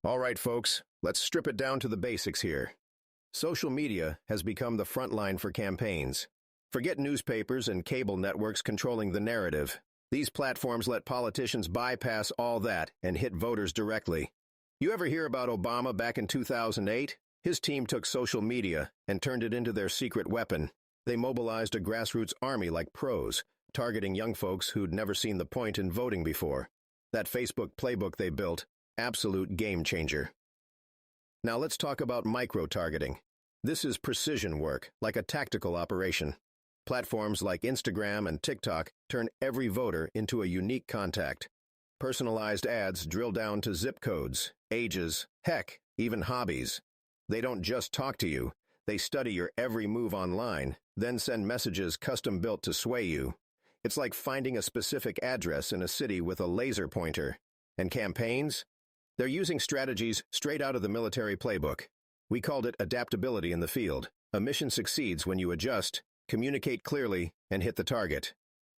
All right, folks, let's strip it down to the basics here. Social media has become the front line for campaigns. Forget newspapers and cable networks controlling the narrative. These platforms let politicians bypass all that and hit voters directly. You ever hear about Obama back in 2008? His team took social media and turned it into their secret weapon. They mobilized a grassroots army like pros, targeting young folks who'd never seen the point in voting before. That Facebook playbook they built, absolute game changer. Now let's talk about micro-targeting. This is precision work, like a tactical operation. Platforms like Instagram and TikTok turn every voter into a unique contact. Personalized ads drill down to zip codes, ages, heck, even hobbies. They don't just talk to you, they study your every move online, then send messages custom-built to sway you. It's like finding a specific address in a city with a laser pointer. And campaigns? They're using strategies straight out of the military playbook. We called it adaptability in the field. A mission succeeds when you adjust, communicate clearly, and hit the target.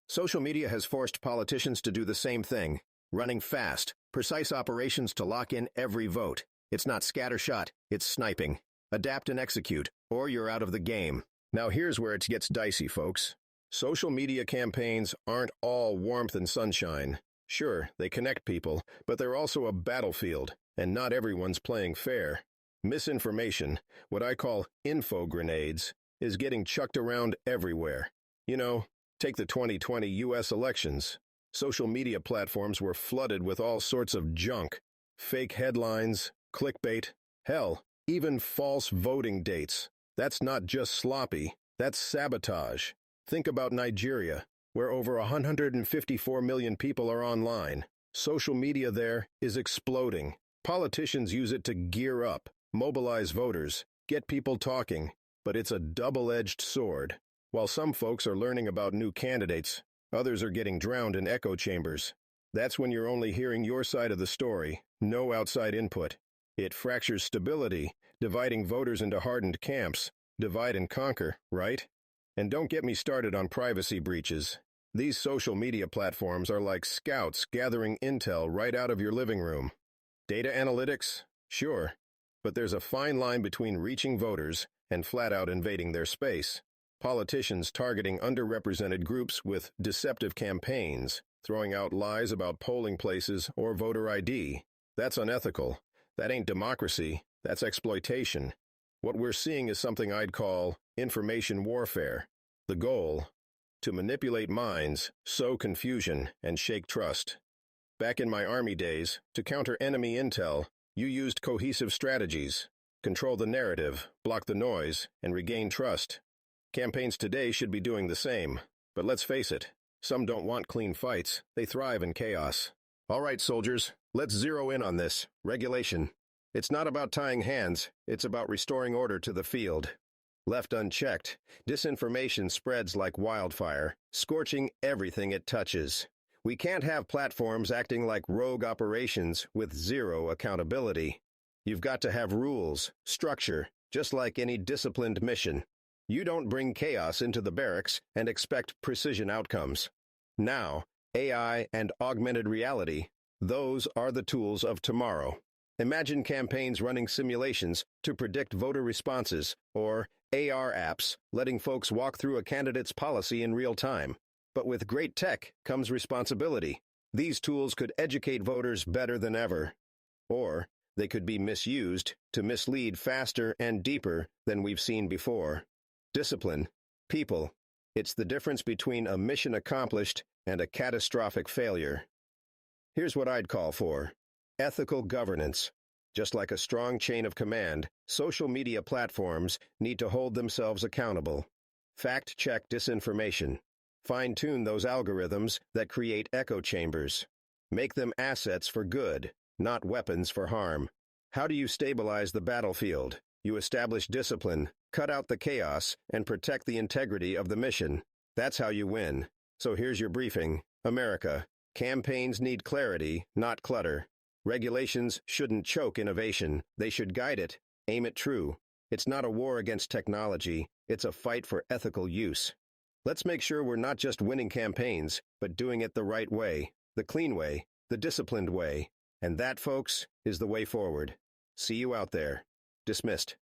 Social media has forced politicians to do the same thing, running fast, precise operations to lock in every vote. It's not scattershot, it's sniping. Adapt and execute, or you're out of the game. Now here's where it gets dicey, folks. Social media campaigns aren't all warmth and sunshine. Sure, they connect people, but they're also a battlefield, and not everyone's playing fair. Misinformation, what I call info grenades, is getting chucked around everywhere. You know, take the 2020 U.S. elections. Social media platforms were flooded with all sorts of junk. Fake headlines, clickbait, hell, even false voting dates. That's not just sloppy, that's sabotage. Think about Nigeria, where over 154 million people are online. Social media there is exploding. Politicians use it to gear up, mobilize voters, get people talking, but it's a double-edged sword. While some folks are learning about new candidates, others are getting drowned in echo chambers. That's when you're only hearing your side of the story, no outside input. It fractures stability, dividing voters into hardened camps. Divide and conquer, right? And don't get me started on privacy breaches. These social media platforms are like scouts gathering intel right out of your living room. Data analytics? Sure. But there's a fine line between reaching voters and flat-out invading their space. Politicians targeting underrepresented groups with deceptive campaigns, throwing out lies about polling places or voter ID. That's unethical. That ain't democracy. That's exploitation. What we're seeing is something I'd call information warfare. The goal? To manipulate minds, sow confusion, and shake trust. Back in my Army days, to counter enemy intel, you used cohesive strategies. Control the narrative, block the noise, and regain trust. Campaigns today should be doing the same. But let's face it, some don't want clean fights. They thrive in chaos. All right, soldiers, let's zero in on this. Regulation. It's not about tying hands, it's about restoring order to the field. Left unchecked, disinformation spreads like wildfire, scorching everything it touches. We can't have platforms acting like rogue operations with zero accountability. You've got to have rules, structure, just like any disciplined mission. You don't bring chaos into the barracks and expect precision outcomes. Now, AI and augmented reality, those are the tools of tomorrow. Imagine campaigns running simulations to predict voter responses, or AR apps letting folks walk through a candidate's policy in real time. But with great tech comes responsibility. These tools could educate voters better than ever. Or they could be misused to mislead faster and deeper than we've seen before. Discipline, people, it's the difference between a mission accomplished and a catastrophic failure. Here's what I'd call for. Ethical governance. Just like a strong chain of command, social media platforms need to hold themselves accountable. Fact-check disinformation. Fine-tune those algorithms that create echo chambers. Make them assets for good, not weapons for harm. How do you stabilize the battlefield? You establish discipline, cut out the chaos, and protect the integrity of the mission. That's how you win. So here's your briefing. America. Campaigns need clarity, not clutter. Regulations shouldn't choke innovation. They should guide it, aim it true. It's not a war against technology. It's a fight for ethical use. Let's make sure we're not just winning campaigns, but doing it the right way, the clean way, the disciplined way. And that, folks, is the way forward. See you out there. Dismissed.